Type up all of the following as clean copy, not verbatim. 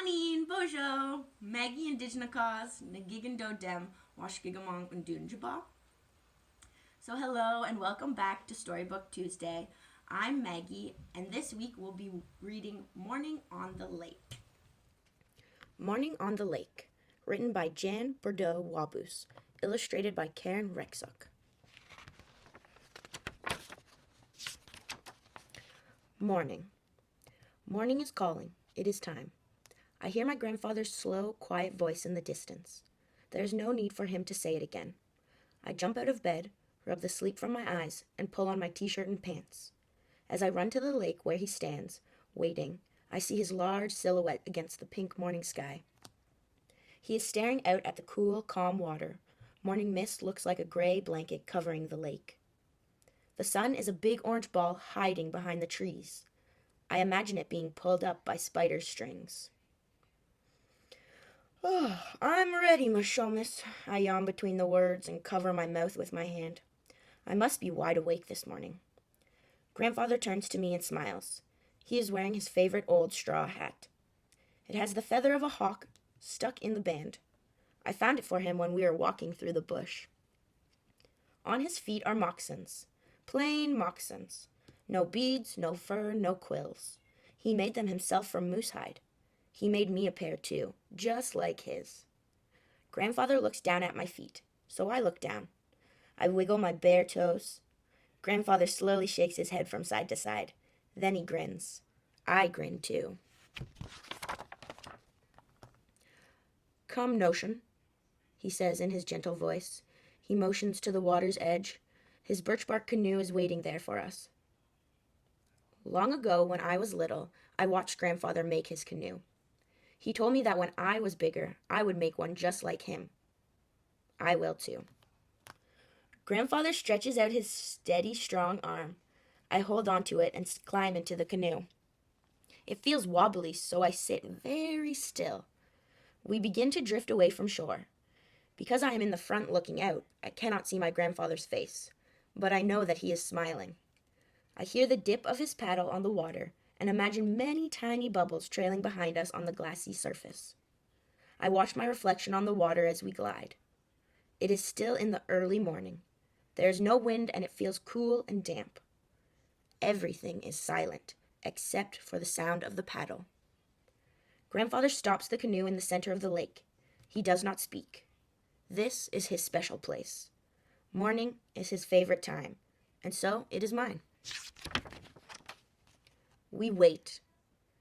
Morning, Bourdeau. Maggie Indigenous cause, Nagigan do dem, Washgigamong and Dunjaba. So hello and welcome back to Storybook Tuesday. I'm Maggie, and this week we'll be reading Morning on the Lake. Morning on the Lake, written by Bourdeau Waboose, illustrated by Reczuch. Morning. Morning is calling. It is time. I hear my grandfather's slow, quiet voice in the distance. There is no need for him to say it again. I jump out of bed, rub the sleep from my eyes, and pull on my t-shirt and pants. As I run to the lake where he stands, waiting, I see his large silhouette against the pink morning sky. He is staring out at the cool, calm water. Morning mist looks like a gray blanket covering the lake. The sun is a big orange ball hiding behind the trees. I imagine it being pulled up by spider strings. "Oh, I'm ready, Mashomis," I yawn between the words and cover my mouth with my hand. I must be wide awake this morning. Grandfather turns to me and smiles. He is wearing his favorite old straw hat. It has the feather of a hawk stuck in the band. I found it for him when we were walking through the bush. On his feet are moccasins, plain moccasins. No beads, no fur, no quills. He made them himself from moose hide. He made me a pair too, just like his. Grandfather looks down at my feet, so I look down. I wiggle my bare toes. Grandfather slowly shakes his head from side to side. Then he grins. I grin too. "Come, Notion," he says in his gentle voice. He motions to the water's edge. His birch bark canoe is waiting there for us. Long ago, when I was little, I watched Grandfather make his canoe. He told me that when I was bigger, I would make one just like him. I will too. Grandfather stretches out his steady, strong arm. I hold onto it and climb into the canoe. It feels wobbly, so I sit very still. We begin to drift away from shore. Because I am in the front looking out, I cannot see my grandfather's face, but I know that he is smiling. I hear the dip of his paddle on the water and imagine many tiny bubbles trailing behind us on the glassy surface. I watch my reflection on the water as we glide. It is still in the early morning. There is no wind and it feels cool and damp. Everything is silent, except for the sound of the paddle. Grandfather stops the canoe in the center of the lake. He does not speak. This is his special place. Morning is his favorite time, and so it is mine. We wait.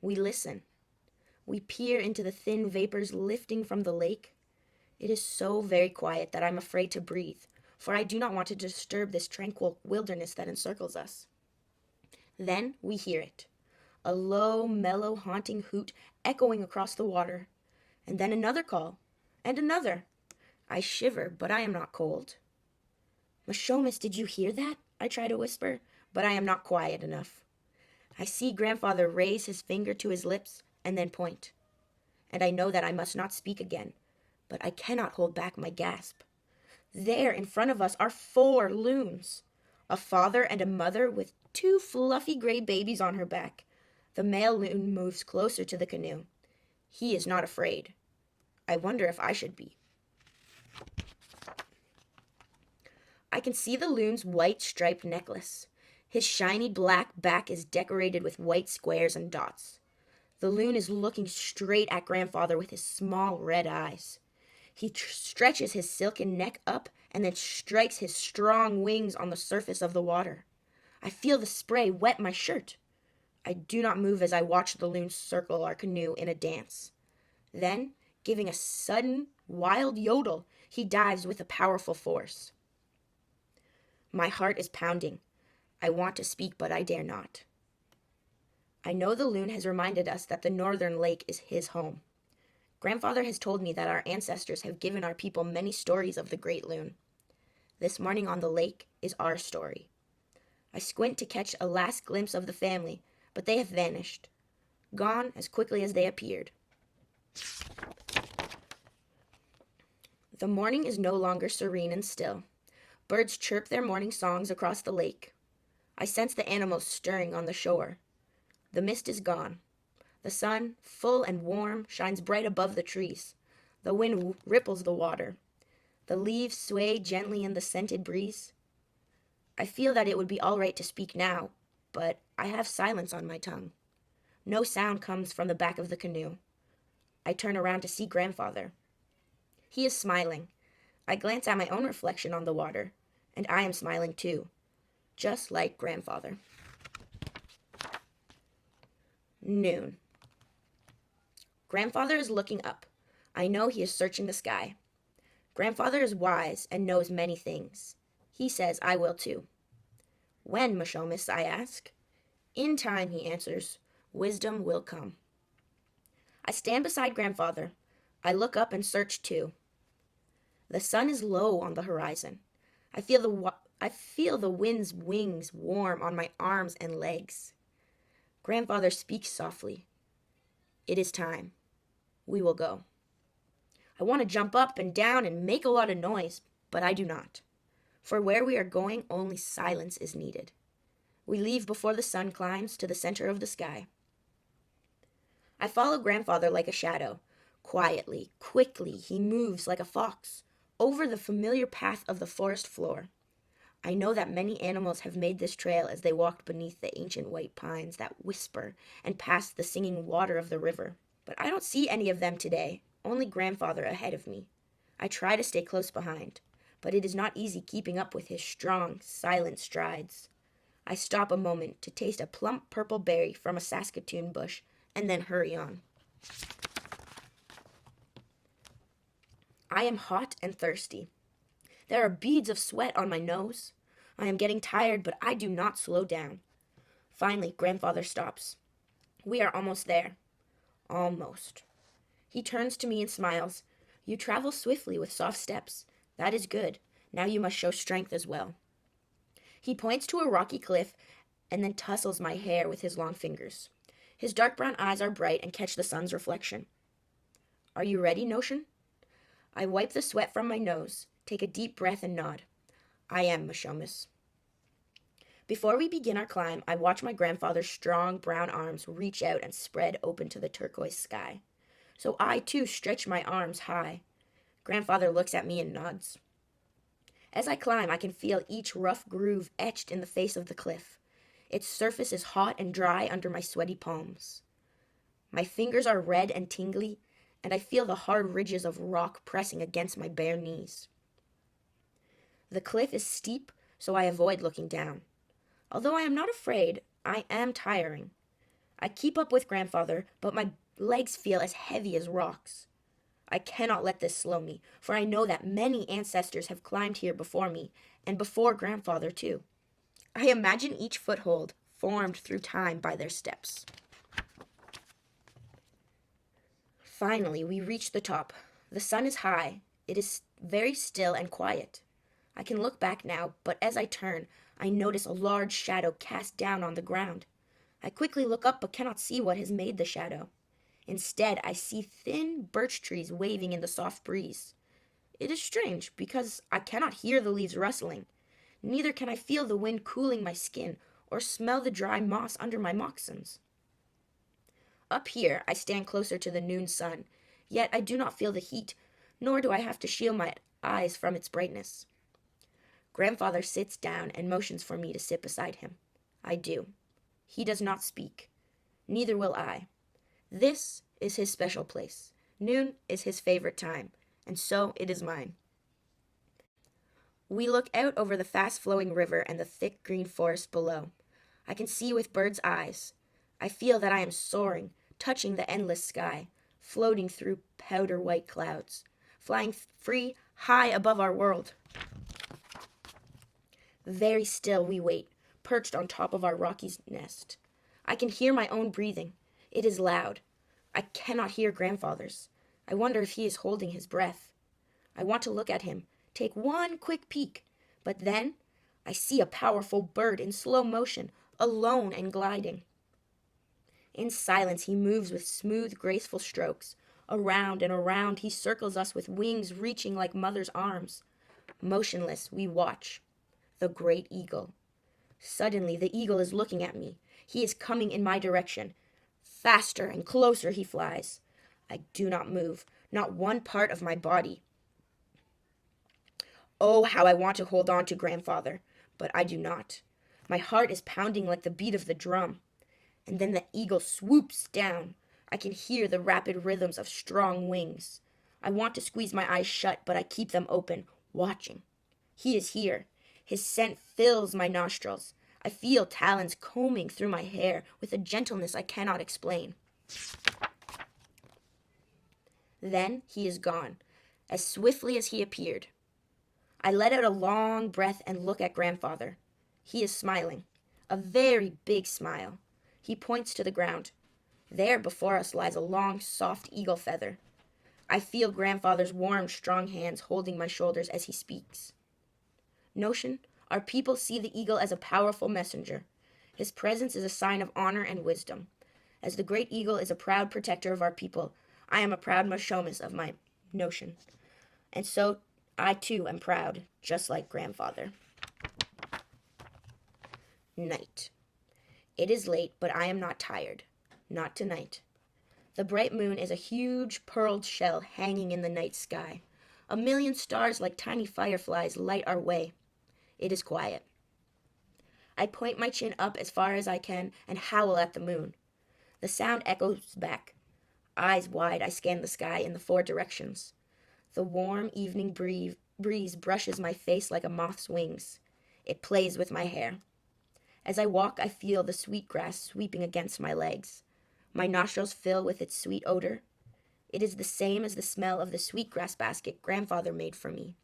We listen. We peer into the thin vapors lifting from the lake. It is so very quiet that I'm afraid to breathe, for I do not want to disturb this tranquil wilderness that encircles us. Then we hear it. A low, mellow, haunting hoot echoing across the water. And then another call. And another. I shiver, but I am not cold. "Mashomis, did you hear that?" I try to whisper, but I am not quiet enough. I see Grandfather raise his finger to his lips and then point. And I know that I must not speak again, but I cannot hold back my gasp. There in front of us are 4 loons. A father and a mother with 2 fluffy gray babies on her back. The male loon moves closer to the canoe. He is not afraid. I wonder if I should be. I can see the loon's white striped necklace. His shiny black back is decorated with white squares and dots. The loon is looking straight at Grandfather with his small red eyes. He stretches his silken neck up and then strikes his strong wings on the surface of the water. I feel the spray wet my shirt. I do not move as I watch the loon circle our canoe in a dance. Then, giving a sudden, wild yodel, he dives with a powerful force. My heart is pounding. I want to speak, but I dare not. I know the loon has reminded us that the northern lake is his home. Grandfather has told me that our ancestors have given our people many stories of the great loon. This morning on the lake is our story. I squint to catch a last glimpse of the family, but they have vanished, gone as quickly as they appeared. The morning is no longer serene and still. Birds chirp their morning songs across the lake. I sense the animals stirring on the shore. The mist is gone. The sun, full and warm, shines bright above the trees. The wind ripples the water. The leaves sway gently in the scented breeze. I feel that it would be all right to speak now, but I have silence on my tongue. No sound comes from the back of the canoe. I turn around to see Grandfather. He is smiling. I glance at my own reflection on the water, and I am smiling too, just like Grandfather. Noon. Grandfather is looking up. I know he is searching the sky. Grandfather is wise and knows many things. He says I will too. When, Mishomis, I ask. In time, he answers. Wisdom will come. I stand beside Grandfather. I look up and search too. The sun is low on the horizon. I feel the wind's wings warm on my arms and legs. Grandfather speaks softly. It is time. We will go. I want to jump up and down and make a lot of noise, but I do not. For where we are going, only silence is needed. We leave before the sun climbs to the center of the sky. I follow Grandfather like a shadow. Quietly, quickly, he moves like a fox over the familiar path of the forest floor. I know that many animals have made this trail as they walked beneath the ancient white pines that whisper and past the singing water of the river. But I don't see any of them today, only Grandfather ahead of me. I try to stay close behind, but it is not easy keeping up with his strong, silent strides. I stop a moment to taste a plump purple berry from a Saskatoon bush and then hurry on. I am hot and thirsty. There are beads of sweat on my nose. I am getting tired, but I do not slow down. Finally, Grandfather stops. We are almost there. Almost. He turns to me and smiles. You travel swiftly with soft steps. That is good. Now you must show strength as well. He points to a rocky cliff and then tussles my hair with his long fingers. His dark brown eyes are bright and catch the sun's reflection. Are you ready, Notion? I wipe the sweat from my nose, take a deep breath and nod. I am, Mishomis. Before we begin our climb, I watch my grandfather's strong brown arms reach out and spread open to the turquoise sky. So I, too, stretch my arms high. Grandfather looks at me and nods. As I climb, I can feel each rough groove etched in the face of the cliff. Its surface is hot and dry under my sweaty palms. My fingers are red and tingly, and I feel the hard ridges of rock pressing against my bare knees. The cliff is steep, so I avoid looking down. Although I am not afraid, I am tiring. I keep up with Grandfather, but my legs feel as heavy as rocks. I cannot let this slow me, for I know that many ancestors have climbed here before me, and before Grandfather too. I imagine each foothold formed through time by their steps. Finally, we reach the top. The sun is high. It is very still and quiet. I can look back now, but as I turn, I notice a large shadow cast down on the ground. I quickly look up but cannot see what has made the shadow. Instead, I see thin birch trees waving in the soft breeze. It is strange because I cannot hear the leaves rustling. Neither can I feel the wind cooling my skin or smell the dry moss under my moccasins. Up here, I stand closer to the noon sun, yet I do not feel the heat, nor do I have to shield my eyes from its brightness. Grandfather sits down and motions for me to sit beside him. I do. He does not speak. Neither will I. This is his special place. Noon is his favorite time, and so it is mine. We look out over the fast-flowing river and the thick green forest below. I can see with bird's eyes. I feel that I am soaring, touching the endless sky, floating through powder-white clouds, flying free high above our world. Very still we wait, perched on top of our rocky nest. I can hear my own breathing. It is loud. I cannot hear Grandfather's. I wonder if he is holding his breath. I want to look at him, take one quick peek, but then I see a powerful bird in slow motion, alone and gliding. In silence he moves with smooth, graceful strokes. Around and around he circles us with wings reaching like mother's arms. Motionless we watch. The great eagle. Suddenly the eagle is looking at me. He is coming in my direction. Faster and closer he flies. I do not move, not one part of my body. Oh, how I want to hold on to Grandfather, but I do not. My heart is pounding like the beat of the drum. And then the eagle swoops down. I can hear the rapid rhythms of strong wings. I want to squeeze my eyes shut, but I keep them open, watching. He is here. His scent fills my nostrils. I feel talons combing through my hair with a gentleness I cannot explain. Then he is gone, as swiftly as he appeared. I let out a long breath and look at Grandfather. He is smiling, a very big smile. He points to the ground. There before us lies a long, soft eagle feather. I feel Grandfather's warm, strong hands holding my shoulders as he speaks. Notion, our people see the eagle as a powerful messenger. His presence is a sign of honor and wisdom. As the great eagle is a proud protector of our people, I am a proud Mashomis of my Notion. And so I too am proud, just like Grandfather. Night. It is late, but I am not tired. Not tonight. The bright moon is a huge pearled shell hanging in the night sky. 1,000,000 stars like tiny fireflies light our way. It is quiet. I point my chin up as far as I can and howl at the moon. The sound echoes back. Eyes wide, I scan the sky in the 4 directions. The warm evening breeze brushes my face like a moth's wings. It plays with my hair. As I walk, I feel the sweet grass sweeping against my legs. My nostrils fill with its sweet odor. It is the same as the smell of the sweetgrass basket Grandfather made for me.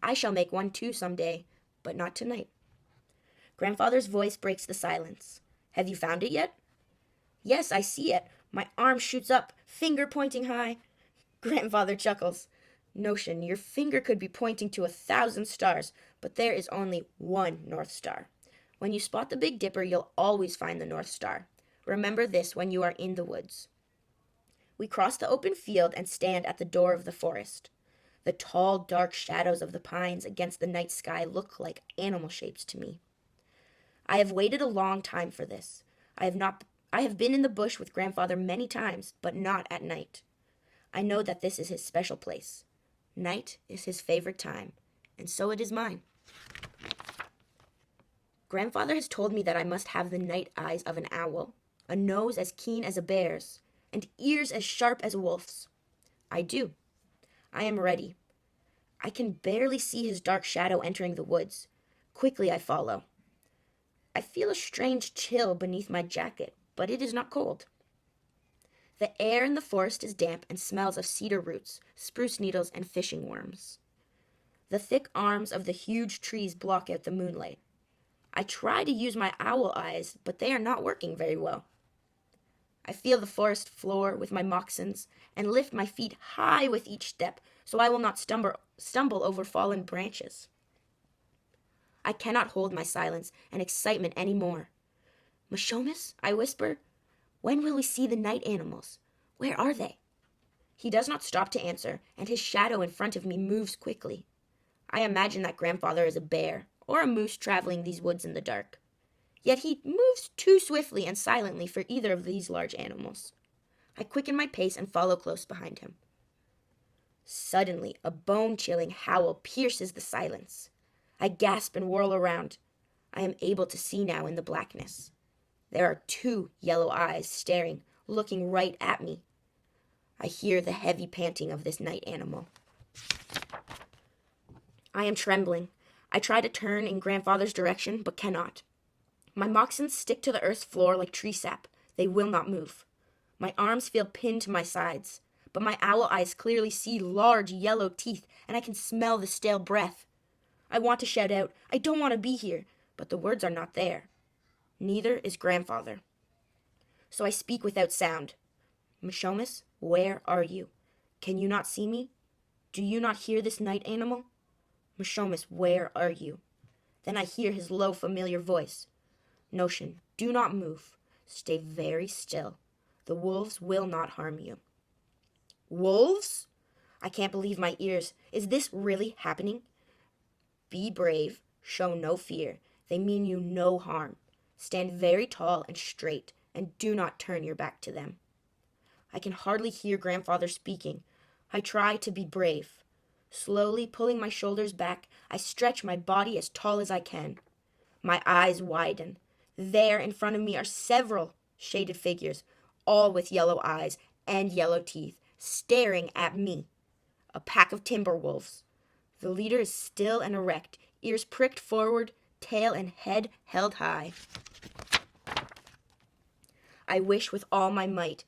I shall make one too someday, but not tonight. Grandfather's voice breaks the silence. Have you found it yet? Yes, I see it. My arm shoots up, finger pointing high. Grandfather chuckles. Notion, your finger could be pointing to 1,000 stars, but there is only one North Star. When you spot the Big Dipper, you'll always find the North Star. Remember this when you are in the woods. We cross the open field and stand at the door of the forest. The tall, dark shadows of the pines against the night sky look like animal shapes to me. I have waited a long time for this. I have been in the bush with Grandfather many times, but not at night. I know that this is his special place. Night is his favorite time, and so it is mine. Grandfather has told me that I must have the night eyes of an owl, a nose as keen as a bear's, and ears as sharp as a wolf's. I do. I am ready. I can barely see his dark shadow entering the woods. Quickly I follow. I feel a strange chill beneath my jacket, but it is not cold. The air in the forest is damp and smells of cedar roots, spruce needles, and fishing worms. The thick arms of the huge trees block out the moonlight. I try to use my owl eyes, but they are not working very well. I feel the forest floor with my moccasins and lift my feet high with each step so I will not stumble over fallen branches. I cannot hold my silence and excitement any more. Mashomis, I whisper, when will we see the night animals? Where are they? He does not stop to answer, and his shadow in front of me moves quickly. I imagine that Grandfather is a bear or a moose traveling these woods in the dark. Yet he moves too swiftly and silently for either of these large animals. I quicken my pace and follow close behind him. Suddenly, a bone-chilling howl pierces the silence. I gasp and whirl around. I am able to see now in the blackness. There are 2 yellow eyes staring, looking right at me. I hear the heavy panting of this night animal. I am trembling. I try to turn in Grandfather's direction, but cannot. My moccasins stick to the earth's floor like tree sap. They will not move. My arms feel pinned to my sides, but my owl eyes clearly see large yellow teeth, and I can smell the stale breath. I want to shout out, I don't want to be here, but the words are not there. Neither is Grandfather. So I speak without sound. Mashomis, where are you? Can you not see me? Do you not hear this night animal? Mashomis, where are you? Then I hear his low, familiar voice. Notion, do not move. Stay very still. The wolves will not harm you. Wolves? I can't believe my ears. Is this really happening? Be brave. Show no fear. They mean you no harm. Stand very tall and straight. and do not turn your back to them. I can hardly hear grandfather speaking. I try to be brave. Slowly pulling my shoulders back, I stretch my body as tall as I can. My eyes widen. There in front of me are several shaded figures, all with yellow eyes and yellow teeth, staring at me. A pack of timber wolves. The leader is still and erect, ears pricked forward, tail and head held high. I wish with all my might,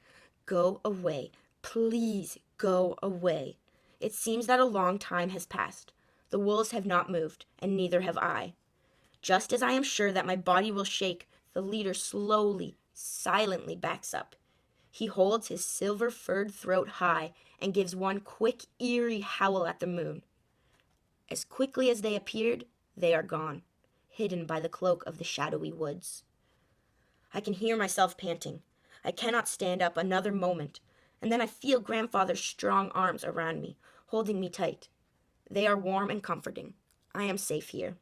go away, please go away. It seems that a long time has passed. The wolves have not moved, and neither have I. Just as I am sure that my body will shake, the leader slowly, silently backs up. He holds his silver-furred throat high and gives one quick, eerie howl at the moon. As quickly as they appeared, they are gone, hidden by the cloak of the shadowy woods. I can hear myself panting. I cannot stand up another moment, and then I feel grandfather's strong arms around me, holding me tight. They are warm and comforting. I am safe here.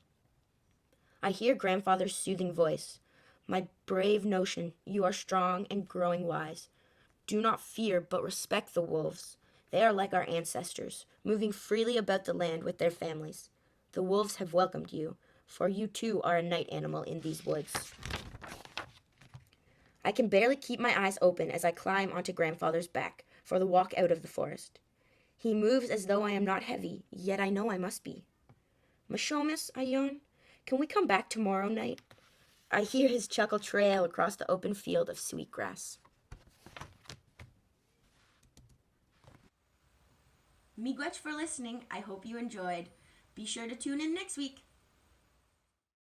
I hear grandfather's soothing voice. My brave notion, you are strong and growing wise. Do not fear, but respect the wolves. They are like our ancestors, moving freely about the land with their families. The wolves have welcomed you, for you too are a night animal in these woods. I can barely keep my eyes open as I climb onto grandfather's back for the walk out of the forest. He moves as though I am not heavy, yet I know I must be. Mashomis, I yawn. Can we come back tomorrow night? I hear his chuckle trail across the open field of sweetgrass. Miigwech for listening. I hope you enjoyed. Be sure to tune in next week.